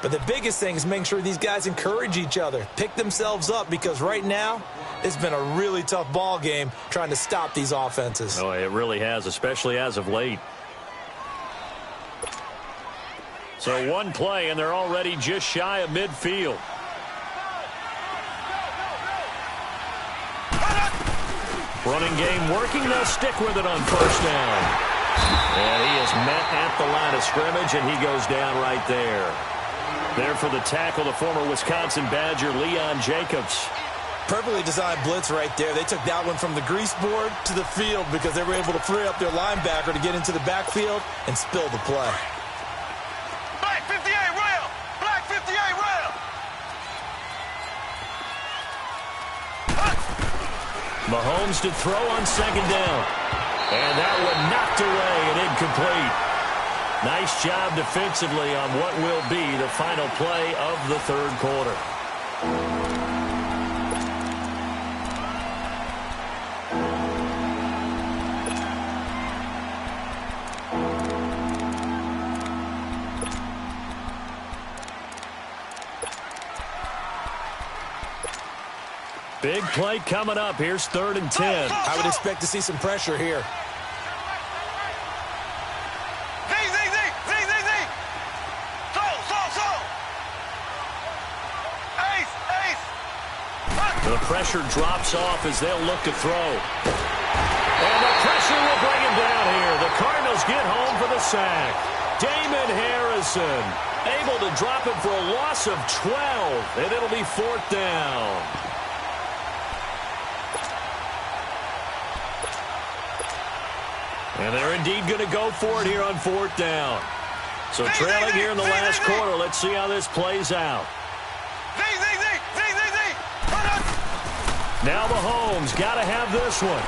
But the biggest thing is making sure these guys encourage each other, pick themselves up, because right now it's been a really tough ball game trying to stop these offenses. Oh, it really has, especially as of late. So one play, and they're already just shy of midfield. Running game working. They'll stick with it on first down. And he is met at the line of scrimmage, and he goes down right there. There for the tackle, the former Wisconsin Badger, Leon Jacobs. Perfectly designed blitz right there. They took that one from the grease board to the field because they were able to free up their linebacker to get into the backfield and spill the play. Black 58 rail! Black 58 rail! Mahomes to throw on second down. And that one knocked away and incomplete. Nice job defensively on what will be the final play of the third quarter. Big play coming up. Here's 3rd and 10. I would expect to see some pressure here. The pressure drops off as they'll look to throw. And the pressure will bring him down here. The Cardinals get home for the sack. Damon Harrison able to drop it for a loss of 12, and it'll be 4th down. And they're indeed going to go for it here on 4th down. So trailing here in the last quarter. Let's see how this plays out. Now Mahomes got to have this one.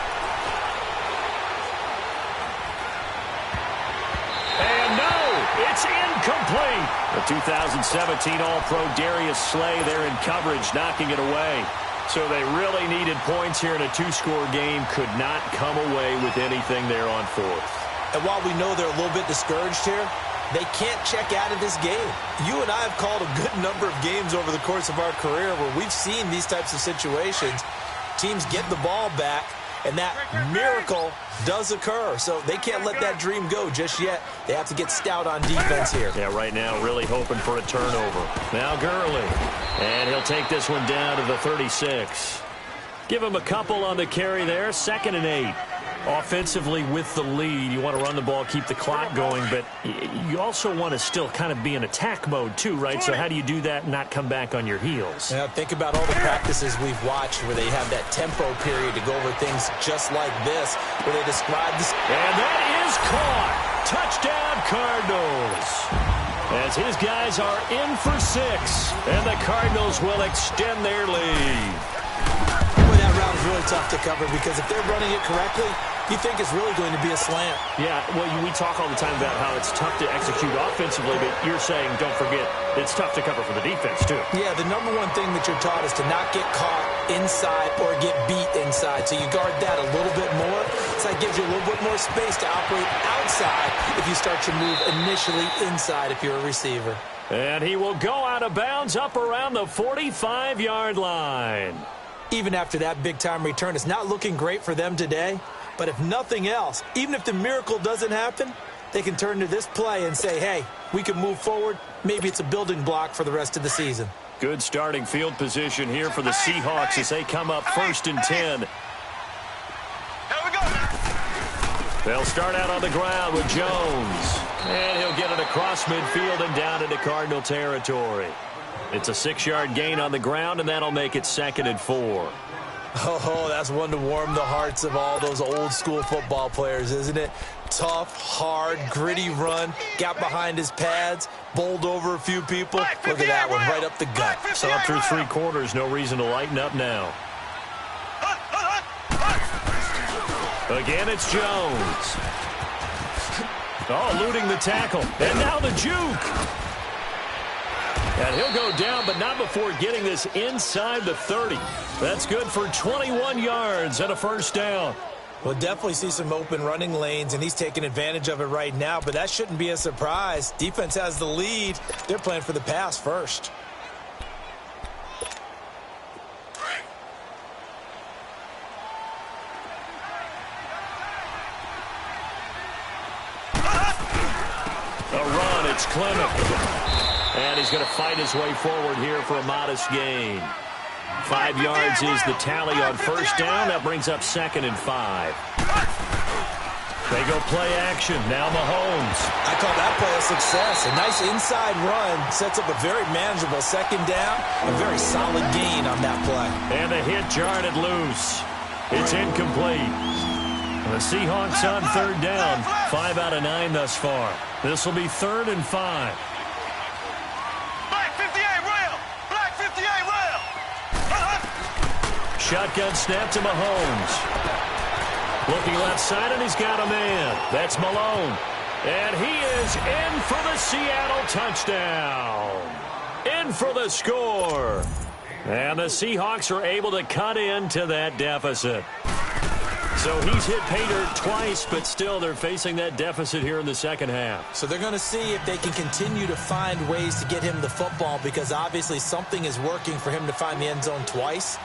And no, it's incomplete. The 2017 All-Pro Darius Slay there in coverage, knocking it away. So they really needed points here in a 2-score game. Could not come away with anything there on 4th. And while we know they're a little bit discouraged here, they can't check out of this game. You and I have called a good number of games over the course of our career where we've seen these types of situations. Teams get the ball back, and that miracle does occur. So they can't let that dream go just yet. They have to get stout on defense here. Yeah, right now really hoping for a turnover. Now Gurley, and he'll take this one down to the 36. Give him a couple on the carry there. 2nd and 8. Offensively with the lead, you want to run the ball, keep the clock going, but you also want to still kind of be in attack mode too, right? So how do you do that and not come back on your heels? Now think about all the practices we've watched where they have that tempo period to go over things just like this, where they describe this. And that is caught. Touchdown Cardinals. As his guys are in for 6, and the Cardinals will extend their lead. Boy, that route is really tough to cover because if they're running it correctly, you think it's really going to be a slant. Yeah, well, we talk all the time about how it's tough to execute offensively, but you're saying, don't forget, it's tough to cover for the defense, too. Yeah, the number one thing that you're taught is to not get caught inside or get beat inside. So you guard that a little bit more. So that gives you a little bit more space to operate outside if you start your move initially inside if you're a receiver. And he will go out of bounds up around the 45-yard line. Even after that big-time return, it's not looking great for them today. But if nothing else, even if the miracle doesn't happen, they can turn to this play and say, hey, we can move forward. Maybe it's a building block for the rest of the season. Good starting field position here for the Seahawks as they come up 1st and 10. Here we go. They'll start out on the ground with Jones. And he'll get it across midfield and down into Cardinal territory. It's a 6-yard gain on the ground, and that'll make it 2nd and 4. Oh, that's one to warm the hearts of all those old-school football players, isn't it? Tough, hard, gritty run. Got behind his pads, bowled over a few people. Look at that one, right up the gut. So up through 3 quarters, no reason to lighten up now. Again, it's Jones. Oh, eluding the tackle. And now the juke. And he'll go down, but not before getting this inside the 30. That's good for 21 yards and a first down. We'll definitely see some open running lanes, and he's taking advantage of it right now, but that shouldn't be a surprise. Defense has the lead. They're playing for the pass first. A run, it's Clement. And he's going to fight his way forward here for a modest gain. 5 yards is the tally on first down. That brings up 2nd and 5. They go play action. Now Mahomes. I call that play a success. A nice inside run sets up a very manageable 2nd down. A very solid gain on that play. And the hit jarred it loose. It's incomplete. The Seahawks on 3rd down. 5 out of 9 thus far. This will be 3rd and 5. Shotgun snap to Mahomes. Looking left side, and he's got a man. That's Malone. And he is in for the Seattle touchdown. In for the score. And the Seahawks are able to cut into that deficit. So he's hit pay dirt twice, but still they're facing that deficit here in the second half. So they're going to see if they can continue to find ways to get him the football, because obviously something is working for him to find the end zone twice.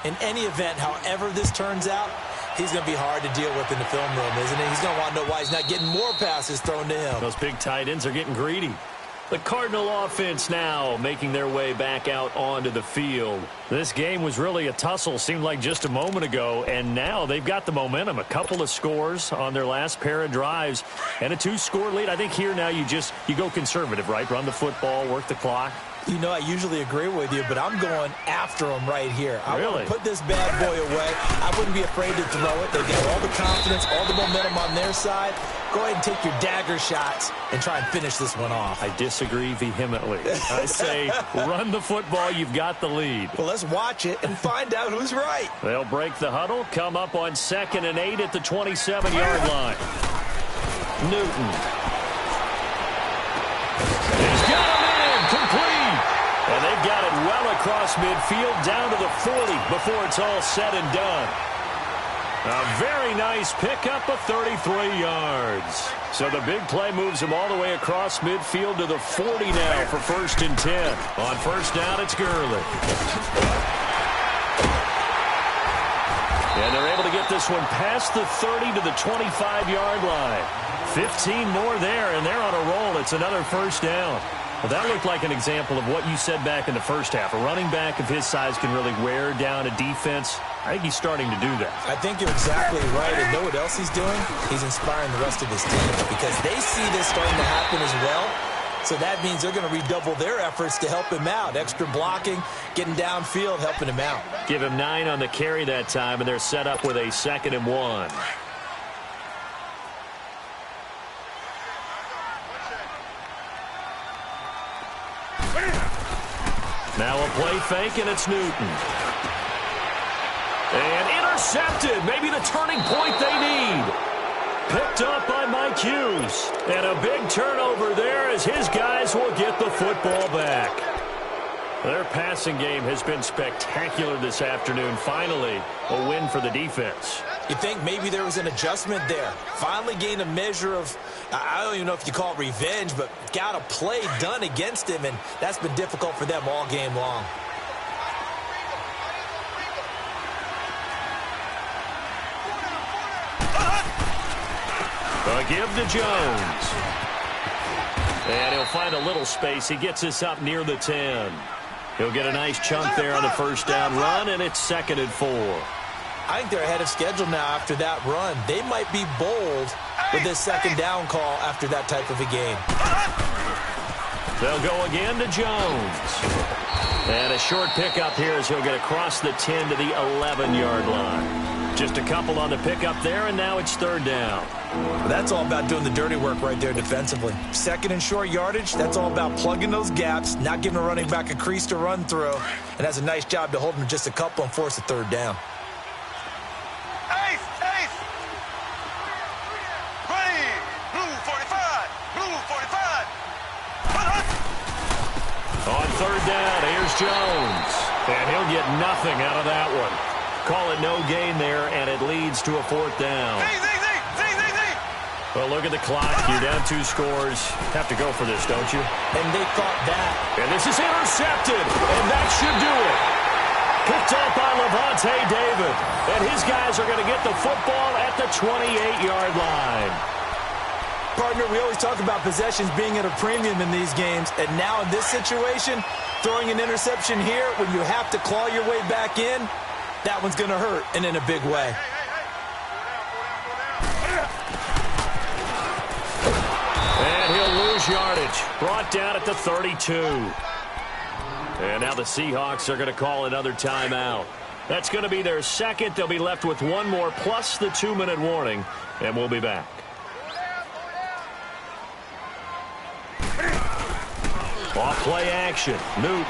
In any event, however this turns out, he's going to be hard to deal with in the film room, isn't he? He's going to want to know why he's not getting more passes thrown to him. Those big tight ends are getting greedy. The Cardinal offense now making their way back out onto the field. This game was really a tussle, seemed like just a moment ago, and now they've got the momentum. A couple of scores on their last pair of drives and a 2-score lead. I think here now you go conservative, right? Run the football, work the clock. You know, I usually agree with you, but I'm going after him right here. I want to put this bad boy away. I wouldn't be afraid to throw it. They've got all the confidence, all the momentum on their side. Go ahead and take your dagger shots and try and finish this one off. I disagree vehemently. I say run the football. You've got the lead. Well, let's watch it and find out who's right. They'll break the huddle, come up on 2nd and 8 at the 27-yard line. Newton. He's got him in. Complete. And they've got it well across midfield down to the 40 before it's all said and done. A very nice pickup of 33 yards. So the big play moves him all the way across midfield to the 40 now for 1st and 10. On first down, it's Gurley. And they're able to get this one past the 30 to the 25-yard line. 15 more there, and they're on a roll. It's another 1st down. Well, that looked like an example of what you said back in the first half. A running back of his size can really wear down a defense. I think he's starting to do that. I think you're exactly right. And know what else he's doing? He's inspiring the rest of his team because they see this starting to happen as well. So that means they're going to redouble their efforts to help him out. Extra blocking, getting downfield, helping him out. Give him 9 on the carry that time, and they're set up with a 2nd and 1. Now a play fake, and it's Newton. And intercepted. Maybe the turning point they need. Picked up by Mike Hughes. And a big turnover there as his guys will get the football back. Their passing game has been spectacular this afternoon. Finally, a win for the defense. You think maybe there was an adjustment there. Finally gained a measure of, I don't even know if you call it revenge, but got a play done against him, and that's been difficult for them all game long. A give to Jones. And he'll find a little space. He gets this up near the 10. He'll get a nice chunk there on the first down run, and it's 2nd and 4. I think they're ahead of schedule now after that run. They might be bold with this 2nd down call after that type of a game. They'll go again to Jones. And a short pickup here as he'll get across the 10 to the 11-yard line. Just a couple on the pickup there, and now it's 3rd down. Well, that's all about doing the dirty work right there defensively. 2nd and short yardage, that's all about plugging those gaps, not giving a running back a crease to run through, and that's a nice job to hold him just a couple and force a 3rd down. On third down, here's Jones. And he'll get nothing out of that one. Call it no gain there, and it leads to a fourth down. Well, look at the clock. You're down 2 scores. Have to go for this, don't you? And they thought that. And this is intercepted, and that should do it. Picked off by Levante David. And his guys are going to get the football at the 28-yard line. Partner, we always talk about possessions being at a premium in these games. And now in this situation, throwing an interception here when you have to claw your way back in, that one's going to hurt, and in a big way. And he'll lose yardage. Brought down at the 32. And now the Seahawks are going to call another timeout. That's going to be their second. They'll be left with one more plus the 2-minute warning, and we'll be back. Off play action. Newton.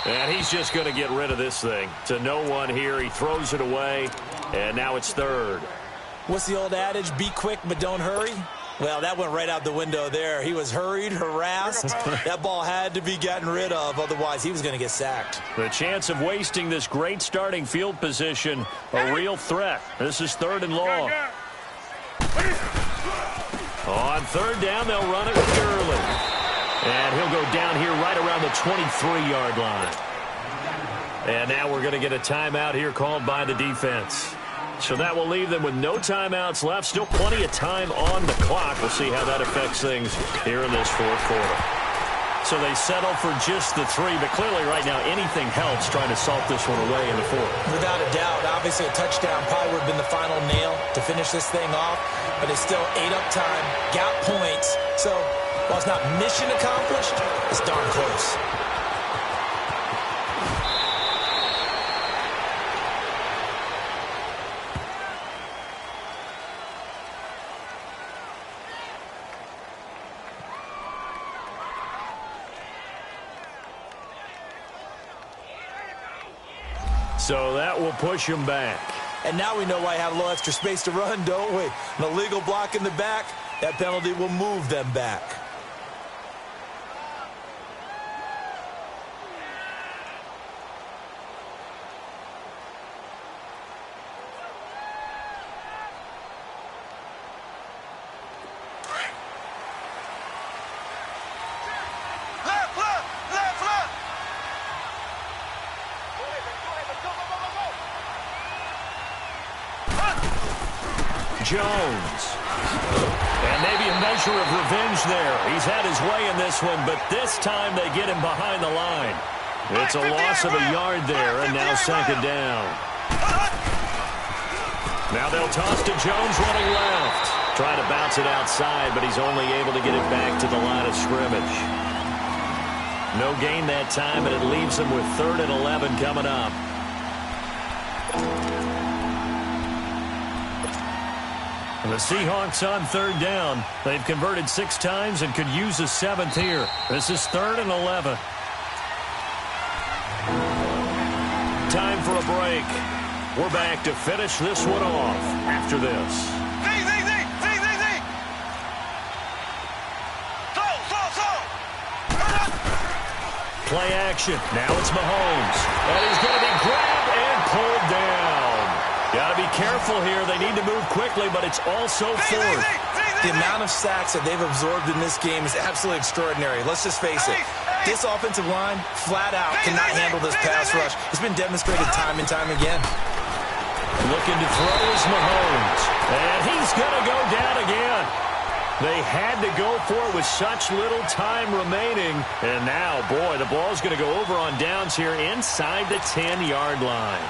And he's just going to get rid of this thing. To no one here. He throws it away, and now it's third. What's the old adage? Be quick, but don't hurry. Well, that went right out the window there. He was hurried, harassed. That ball had to be gotten rid of. Otherwise, he was going to get sacked. The chance of wasting this great starting field position, a real threat. This is third and long. On third down, they'll run it with Gurley. And he'll go down here right around the 23-yard line. And now we're going to get a timeout here called by the defense. So that will leave them with no timeouts left. Still plenty of time on the clock. We'll see how that affects things here in this fourth quarter. So they settle for just the 3, but clearly right now anything helps trying to salt this one away in the fourth. Without a doubt. Obviously a touchdown probably would have been the final nail to finish this thing off, but it's still ate up time, got points. So while it's not mission accomplished, it's darn close. So that will push him back. And now we know why I have a little extra space to run, don't we? An illegal block in the back, that penalty will move them back. Jones. And maybe a measure of revenge there. He's had his way in this one, but this time they get him behind the line. It's a loss of a yard there, and now second down. Now they'll toss to Jones running left. Trying to bounce it outside, but he's only able to get it back to the line of scrimmage. No gain that time, and it leaves them with 3rd and 11 coming up. The Seahawks on 3rd down. They've converted 6 times and could use a 7th here. This is 3rd and 11. Time for a break. We're back to finish this one off after this. Play action. Now it's Mahomes. And he's going to be grabbed and pulled down. Got to be careful here. They need to move quickly, but it's also 4th. The amount of sacks that they've absorbed in this game is absolutely extraordinary. Let's just face it. This offensive line, flat out, cannot handle this pass rush. It's been demonstrated time and time again. Looking to throw is Mahomes. And he's going to go down again. They had to go for it with such little time remaining. And now, boy, the ball's going to go over on downs here inside the 10-yard line.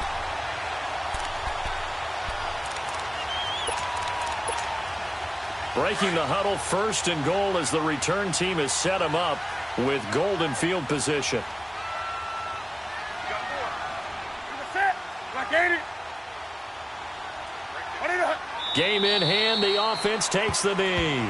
Breaking the huddle, 1st and goal as the return team has set him up with golden field position. Game in hand, the offense takes the knee.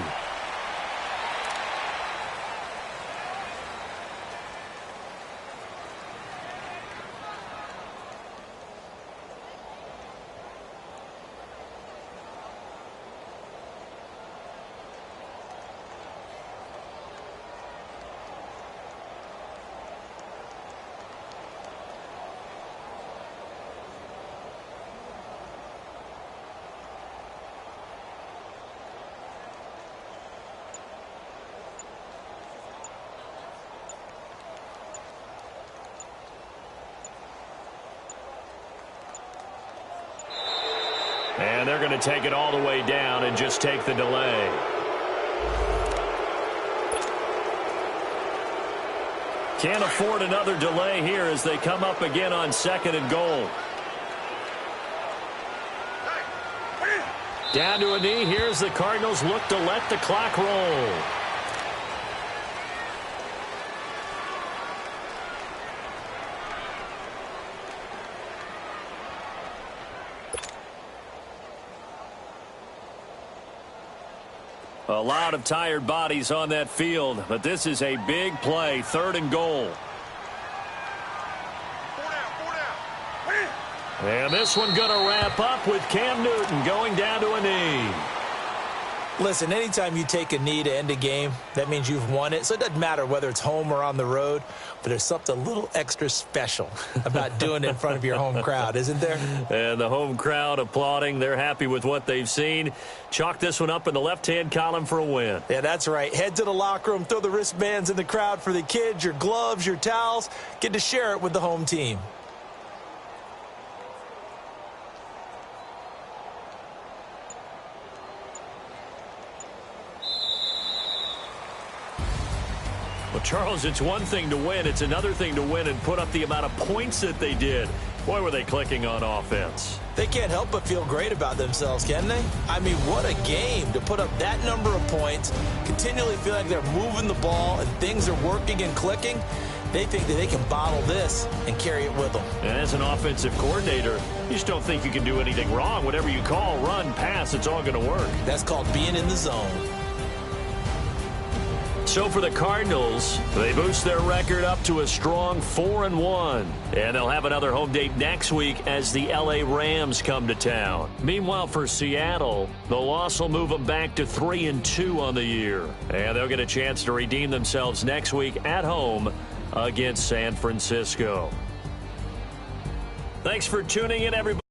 And they're going to take it all the way down and just take the delay. Can't afford another delay here as they come up again on 2nd and goal. Down to a knee. Here's the Cardinals look to let the clock roll. A lot of tired bodies on that field, but this is a big play, 3rd and goal. And this one going to wrap up with Cam Newton going down to a knee. Listen, anytime you take a knee to end a game, that means you've won it. So it doesn't matter whether it's home or on the road, but there's something a little extra special about doing it in front of your home crowd, isn't there? And the home crowd applauding. They're happy with what they've seen. Chalk this one up in the left-hand column for a win. Yeah, that's right. Head to the locker room, throw the wristbands in the crowd for the kids, your gloves, your towels. Get to share it with the home team. Well, Charles, it's one thing to win. It's another thing to win and put up the amount of points that they did. Boy, were they clicking on offense. They can't help but feel great about themselves, can they? I mean, what a game to put up that number of points, continually feel like they're moving the ball and things are working and clicking. They think that they can bottle this and carry it with them. And as an offensive coordinator, you just don't think you can do anything wrong. Whatever you call, run, pass, it's all going to work. That's called being in the zone. So for the Cardinals, they boost their record up to a strong 4-1. And they'll have another home date next week as the LA Rams come to town. Meanwhile, for Seattle, the loss will move them back to 3-2 on the year. And they'll get a chance to redeem themselves next week at home against San Francisco. Thanks for tuning in, everybody.